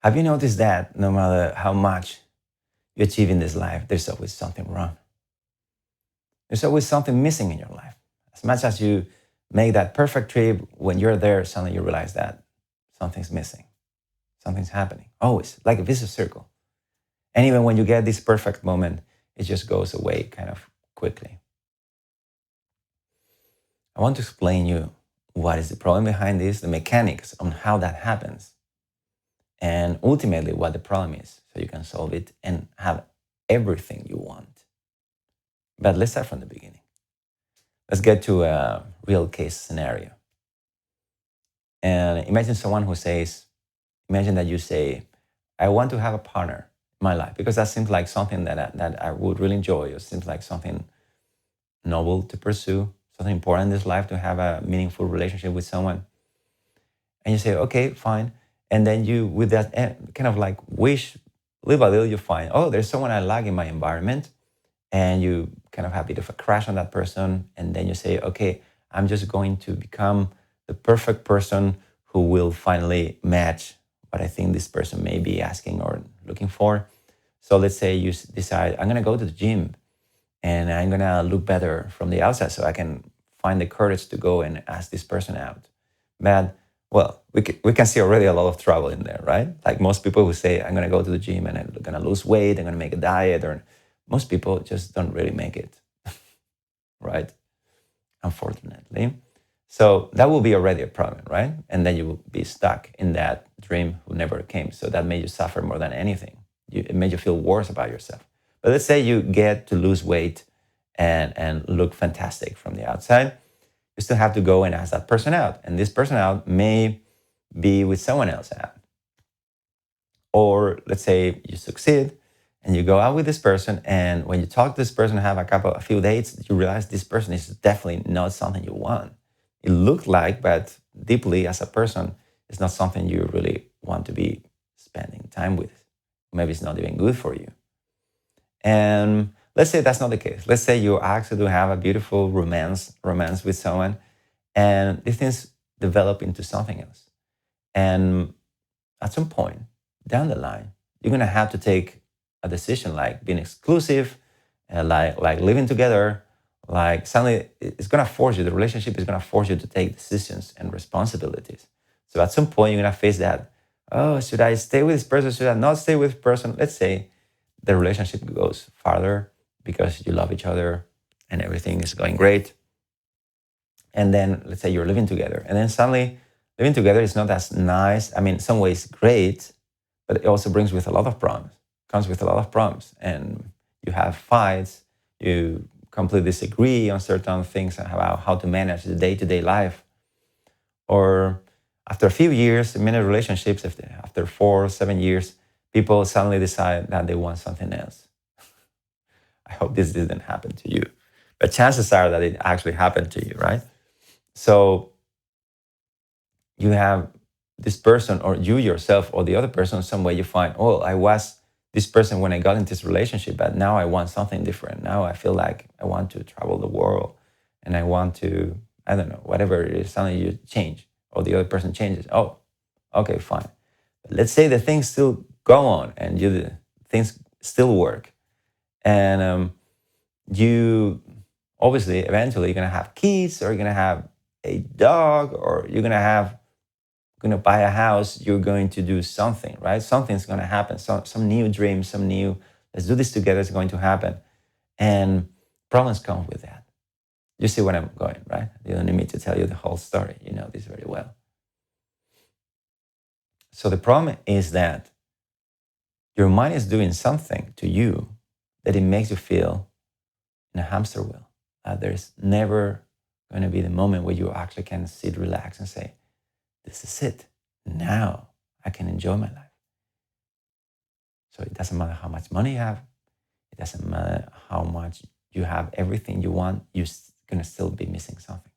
Have you noticed that no matter how much you achieve in this life, there's always something wrong? There's always something missing in your life. As much as you make that perfect trip, when you're there, suddenly you realize that something's missing, something's happening. Always, like a vicious circle. And even when you get this perfect moment, it just goes away kind of quickly. I want to explain you what is the problem behind this, the mechanics on how that happens, and ultimately what the problem is, so you can solve it and have everything you want. But let's start from the beginning. Let's get to a real case scenario. And imagine someone who says, imagine that you say, I want to have a partner in my life because that seems like something that I would really enjoy. It seems like something noble to pursue, something important in this life to have a meaningful relationship with someone. And you say, okay, fine. And then you, with that kind of like wish, little by little, you find, oh, there's someone I like in my environment. And you kind of have a bit of a crush on that person. And then you say, okay, I'm just going to become the perfect person who will finally match what I think this person may be asking or looking for. So let's say you decide, I'm going to go to the gym and I'm going to look better from the outside so I can find the courage to go and ask this person out. But, well, we can see already a lot of trouble in there, right? Like most people who say, I'm going to go to the gym and I'm going to lose weight, I'm going to make a diet, or most people just don't really make it, right? Unfortunately. So that will be already a problem, right? And then you will be stuck in that dream who never came. So that made you suffer more than anything. It made you feel worse about yourself. But let's say you get to lose weight and look fantastic from the outside. You still have to go and ask that person out. And this person out may be with someone else out. Or let's say you succeed and you go out with this person, and when you talk to this person, have a few dates, you realize this person is definitely not something you want. It looked like, but deeply as a person, it's not something you really want to be spending time with. Maybe it's not even good for you. And let's say that's not the case. Let's say you actually do have a beautiful romance with someone, and these things develop into something else. And at some point down the line, you're gonna have to take a decision like being exclusive, like living together. Like suddenly it's gonna force you, the relationship is gonna force you to take decisions and responsibilities. So at some point you're gonna face that, oh, should I stay with this person? Should I not stay with this person? Let's say the relationship goes farther because you love each other and everything is going great. And then let's say you're living together. And then suddenly living together is not as nice. I mean, in some ways great, but it also brings with a lot of problems, comes with a lot of problems. And you have fights, you completely disagree on certain things about how to manage the day-to-day life. Or after a few years, in many relationships, after 4 or 7 years, people suddenly decide that they want something else. I hope this didn't happen to you, but chances are that it actually happened to you, right? So you have this person, or you yourself, or the other person, some way you find, oh, I was this person when I got into this relationship, but now I want something different. Now I feel like I want to travel the world and I want to, I don't know, whatever it is, suddenly you change or the other person changes. Oh, okay, fine. But let's say the things still go on and things still work. And you obviously eventually you're gonna have kids, or you're gonna have a dog, or you're gonna buy a house, you're going to do something, right? Something's gonna happen, some new dream, some new, let's do this together is going to happen. And problems come with that. You see where I'm going, right? You don't need me to tell you the whole story. You know this very well. So the problem is that your mind is doing something to you that it makes you feel in a hamster wheel. There's never going to be the moment where you actually can sit, relax, and say, this is it. Now I can enjoy my life. So it doesn't matter how much money you have. It doesn't matter how much you have everything you want. You're going to still be missing something.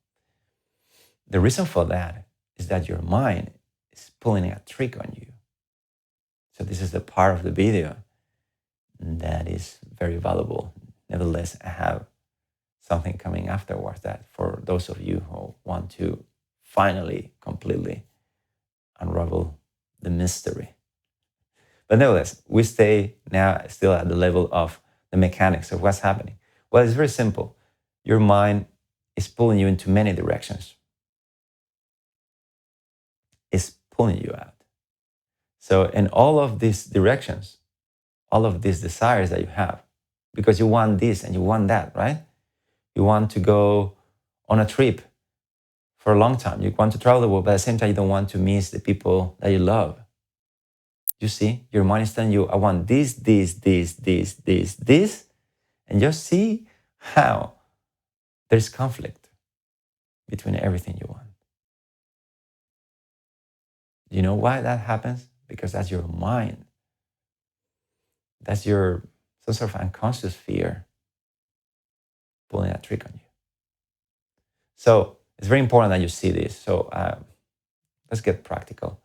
The reason for that is that your mind is pulling a trick on you. So this is the part of the video that is very valuable. Nevertheless, I have something coming afterwards that for those of you who want to finally completely unravel the mystery But nevertheless, we stay now still at the level of the mechanics of what's happening. Well, it's very simple. Your mind is pulling you into many directions. It's pulling you out. So in all of these directions, all of these desires that you have, because you want this and you want that, right? You want to go on a trip for a long time. You want to travel the world, but at the same time, you don't want to miss the people that you love. You see, your mind is telling you, I want this. And just see how there's conflict between everything you want. You know why that happens? Because that's your mind. That's your some sort of unconscious fear pulling a trick on you. So it's very important that you see this. So let's get practical.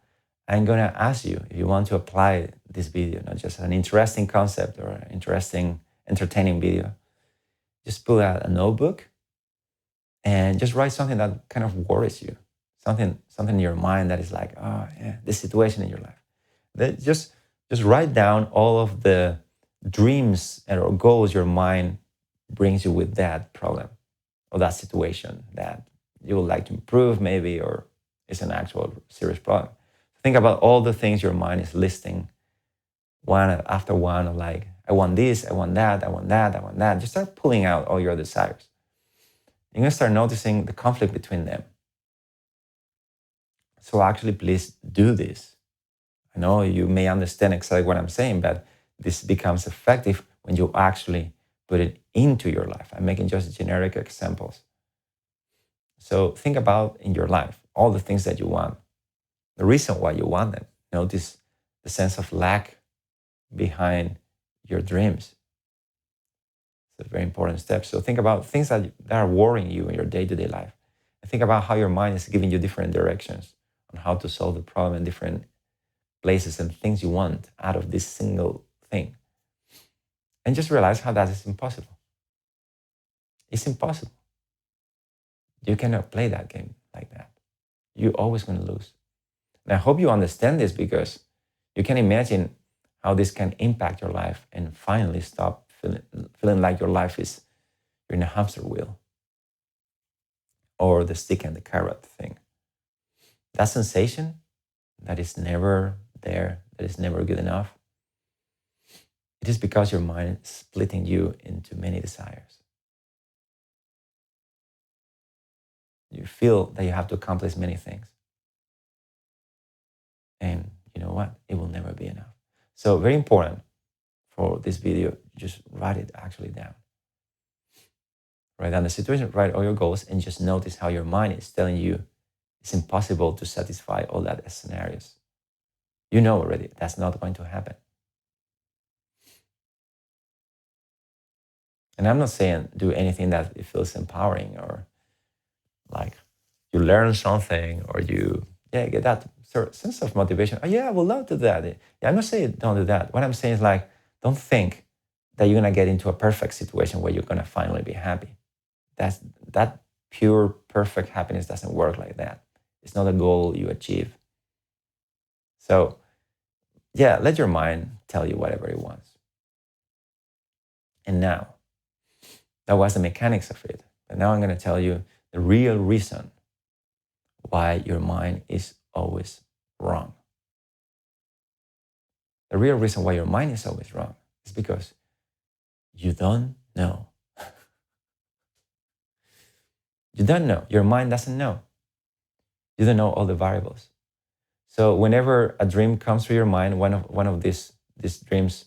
I'm going to ask you if you want to apply this video, not just an interesting concept or an interesting, entertaining video. Just pull out a notebook and just write something that kind of worries you, something in your mind that is like, oh yeah, this situation in your life. Just write down all of the dreams or goals your mind brings you with that problem or that situation that you would like to improve maybe, or it's an actual serious problem. Think about all the things your mind is listing one after one of like, I want this, I want that, I want that, I want that. Just start pulling out all your desires. You're going to start noticing the conflict between them. So actually, please do this. I know you may understand exactly what I'm saying, but this becomes effective when you actually put it into your life. I'm making just generic examples. So think about in your life, all the things that you want, the reason why you want them. Notice the sense of lack behind your dreams. It's a very important step. So think about things that are worrying you in your day-to-day life. And think about how your mind is giving you different directions on how to solve the problem in different places and things you want out of this single thing. And just realize how that is impossible. It's impossible. You cannot play that game like that. You're always going to lose. And I hope you understand this, because you can imagine how this can impact your life and finally stop feeling like your life is, you're in a hamster wheel, or the stick and the carrot thing. That sensation that is never there, that is never good enough, it is because your mind is splitting you into many desires. You feel that you have to accomplish many things. And you know what? It will never be enough. So very important for this video, just write it actually down. Write down the situation, write all your goals, and just notice how your mind is telling you it's impossible to satisfy all that scenarios. You know already that's not going to happen. And I'm not saying do anything that it feels empowering, or like you learn something, or you get that sort of sense of motivation. Oh yeah, I would love to do that. Yeah, I'm not saying don't do that. What I'm saying is like, don't think that you're gonna get into a perfect situation where you're gonna finally be happy. That pure perfect happiness doesn't work like that. It's not a goal you achieve. So yeah, let your mind tell you whatever it wants. And now, that was the mechanics of it. But now I'm going to tell you the real reason why your mind is always wrong. The real reason why your mind is always wrong is because you don't know. You don't know. Your mind doesn't know. You don't know all the variables. So whenever a dream comes through your mind, one of these dreams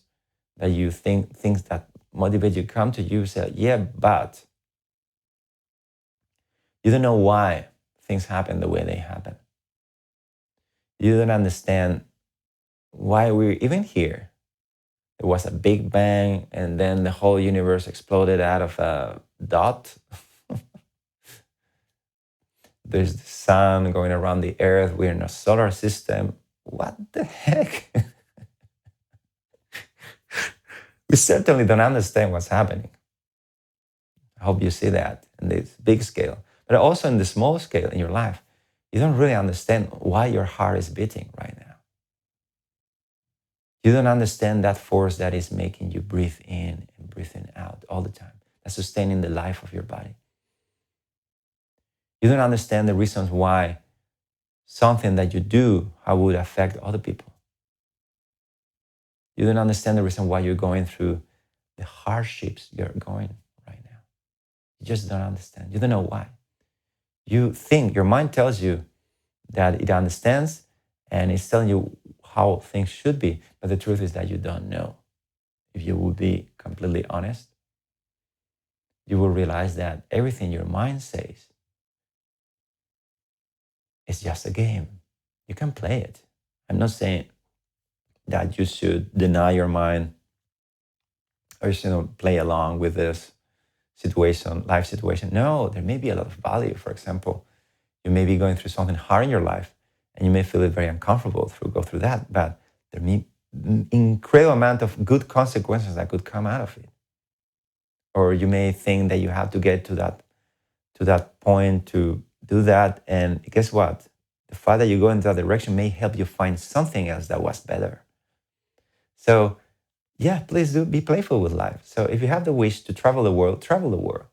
that you think, things that motivate you come to you, say, yeah, but you don't know why things happen the way they happen. You don't understand why we're even here. There was a big bang, and then the whole universe exploded out of a dot. There's the sun going around the earth. We're in a solar system. What the heck? We certainly don't understand what's happening. I hope you see that in this big scale. But also in the small scale in your life, you don't really understand why your heart is beating right now. You don't understand that force that is making you breathe in and breathing out all the time. That's sustaining the life of your body. You don't understand the reasons why something that you do, how would affect other people. You don't understand the reason why you're going through the hardships you're going right now. You just don't understand. You don't know why. You think, your mind tells you that it understands and it's telling you how things should be. But the truth is that you don't know. If you would be completely honest, you will realize that everything your mind says is just a game. You can play it. I'm not saying that you should deny your mind or you should play along with this situation, life situation. No, there may be a lot of value. For example, you may be going through something hard in your life and you may feel it very uncomfortable to go through that, but there may be incredible amount of good consequences that could come out of it. Or you may think that you have to get to that point to do that. And guess what? The fact that you go in that direction may help you find something else that was better. So yeah, please do be playful with life. So if you have the wish to travel the world, travel the world.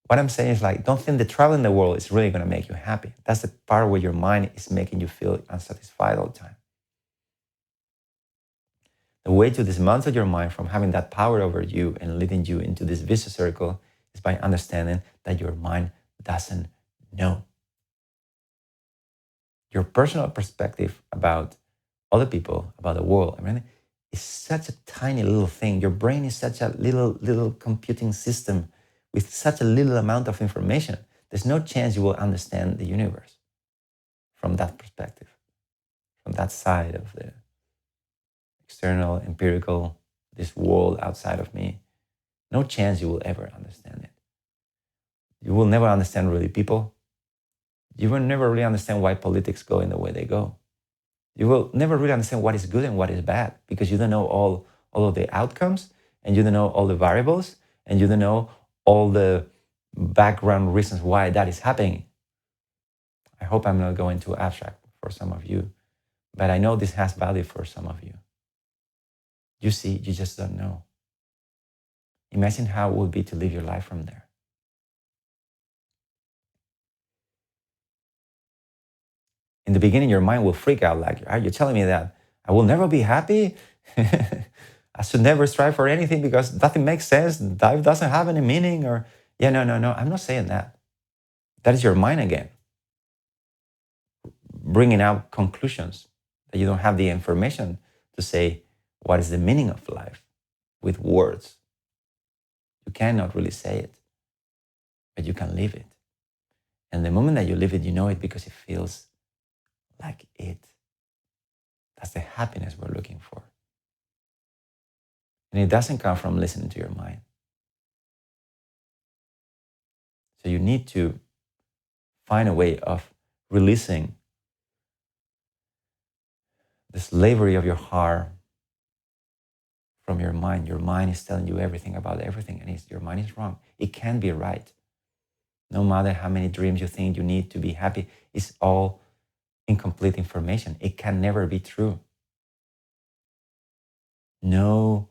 What I'm saying is like, don't think that traveling the world is really going to make you happy. That's the part where your mind is making you feel unsatisfied all the time. The way to dismantle your mind from having that power over you and leading you into this vicious circle is by understanding that your mind doesn't know. Your personal perspective about other people, about the world, everything, is such a tiny little thing. Your brain is such a little computing system with such a little amount of information. There's no chance you will understand the universe from that perspective, from that side of the external, empirical, this world outside of me. No chance you will ever understand it. You will never understand really people. You will never really understand why politics go in the way they go. You will never really understand what is good and what is bad because you don't know all of the outcomes and you don't know all the variables and you don't know all the background reasons why that is happening. I hope I'm not going too abstract for some of you, but I know this has value for some of you. You see, you just don't know. Imagine how it would be to live your life from there. In the beginning, your mind will freak out like, are you telling me that I will never be happy? I should never strive for anything because nothing makes sense. Life doesn't have any meaning. Or, yeah, no. I'm not saying that. That is your mind again, bringing out conclusions that you don't have the information to say what is the meaning of life with words. You cannot really say it, but you can live it. And the moment that you live it, you know it because it feels like it. That's the happiness we're looking for. And it doesn't come from listening to your mind. So you need to find a way of releasing the slavery of your heart from your mind. Your mind is telling you everything about everything, and your mind is wrong. It can't be right. No matter how many dreams you think you need to be happy, it's all incomplete information. It can never be true. No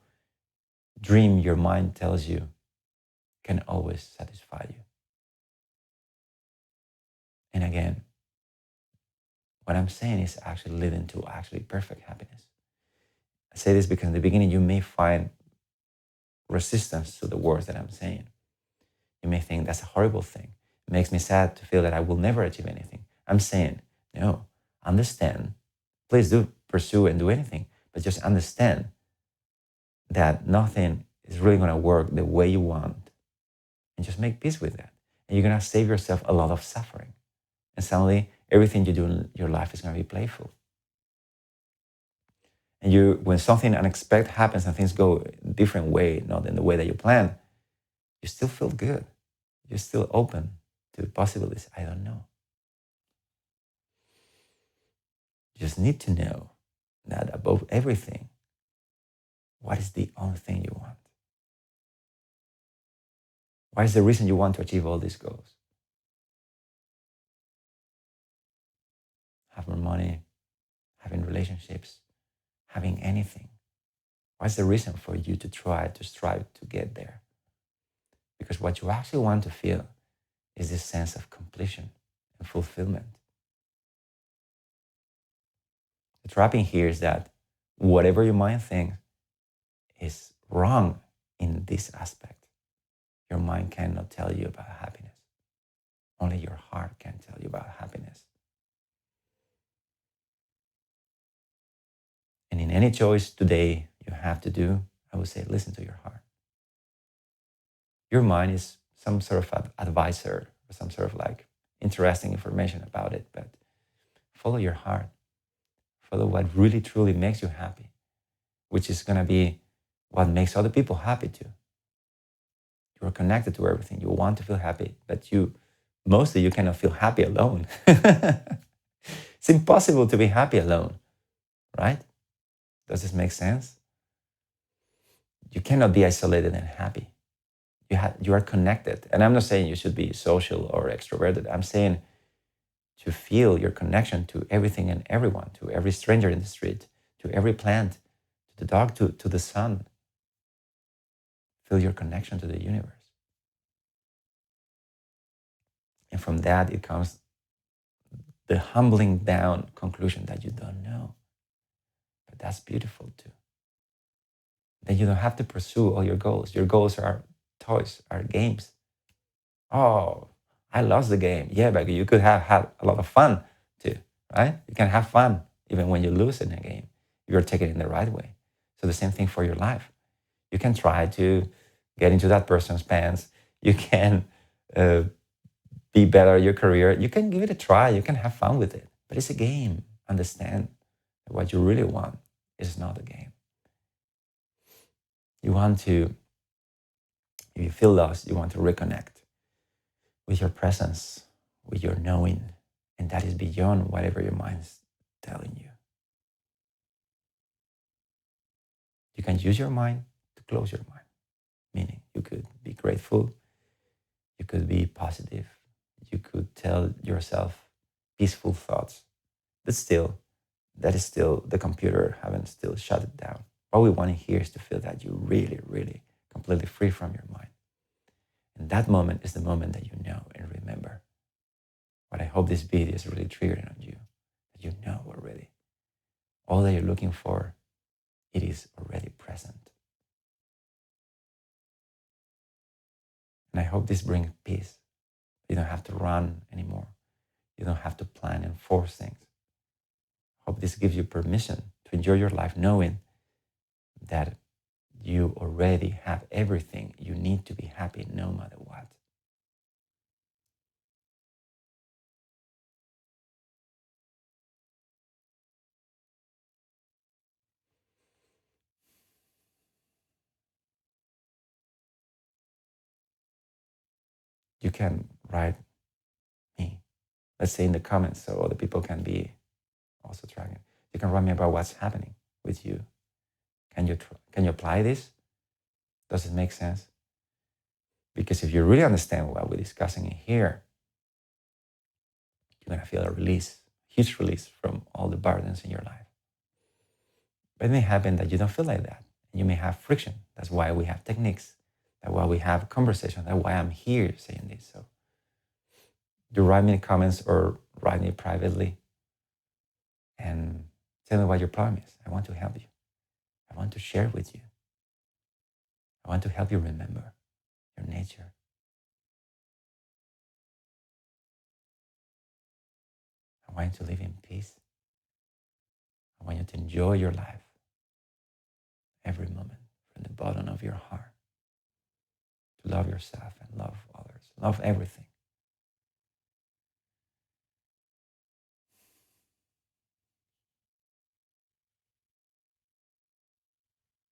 dream your mind tells you can always satisfy you. And again, what I'm saying is actually leading to actually perfect happiness. I say this because in the beginning you may find resistance to the words that I'm saying. You may think that's a horrible thing. It makes me sad to feel that I will never achieve anything. I'm saying, no, understand. Please do pursue and do anything, but just understand that nothing is really going to work the way you want. And just make peace with that. And you're going to save yourself a lot of suffering. And suddenly, everything you do in your life is going to be playful. And when something unexpected happens and things go a different way, not in the way that you planned, you still feel good. You're still open to possibilities. I don't know. You just need to know that above everything, what is the only thing you want? What is the reason you want to achieve all these goals? Having money, having relationships, having anything. What's the reason for you to try to strive to get there? Because what you actually want to feel is this sense of completion and fulfillment. The trapping here is that whatever your mind thinks is wrong in this aspect, your mind cannot tell you about happiness. Only your heart can tell you about happiness. And in any choice today you have to do, I would say listen to your heart. Your mind is some sort of advisor or some sort of like interesting information about it, but follow your heart. Follow what really truly makes you happy, which is going to be what makes other people happy too. You are connected to everything. You want to feel happy, but mostly you cannot feel happy alone. It's impossible to be happy alone, right? Does this make sense? You cannot be isolated and happy. You are connected. And I'm not saying you should be social or extroverted. I'm saying to feel your connection to everything and everyone, to every stranger in the street, to every plant, to the dog, to the sun. Feel your connection to the universe. And from that, it comes the humbling down conclusion that you don't know. But that's beautiful too. Then you don't have to pursue all your goals. Your goals are toys, are games. Oh, I lost the game. Yeah, but you could have had a lot of fun too, right? You can have fun even when you lose in a game. You're taking it in the right way. So the same thing for your life. You can try to get into that person's pants. You can be better at your career. You can give it a try. You can have fun with it. But it's a game. Understand that what you really want is not a game. You want to, if you feel lost, you want to reconnect with your presence, with your knowing. And that is beyond whatever your mind is telling you. You can use your mind to close your mind, meaning you could be grateful, you could be positive, you could tell yourself peaceful thoughts, but still, that is still the computer haven't still shut it down. What we want to hear is to feel that you're really, really completely free from your mind. And that moment is the moment that you know and remember. What I hope this video is really triggering on you, that you know already. All that you're looking for, it is already present. And I hope this brings peace. You don't have to run anymore. You don't have to plan and force things. I hope this gives you permission to enjoy your life knowing that you already have everything you need to be happy no matter what. You can write me, let's say in the comments, so other people can be also tracking. You can write me about what's happening with you. Can you apply this? Does it make sense? Because if you really understand what we're discussing in here, you're gonna feel a release, huge release from all the burdens in your life. But it may happen that you don't feel like that. You may have friction. That's why we have techniques. That's why we have conversation. That's why I'm here saying this. So you write me in the comments or write me privately and tell me what your problem is. I want to help you. I want to share with you. I want to help you remember your nature. I want you to live in peace. I want you to enjoy your life every moment from the bottom of your heart. To love yourself and love others. Love everything.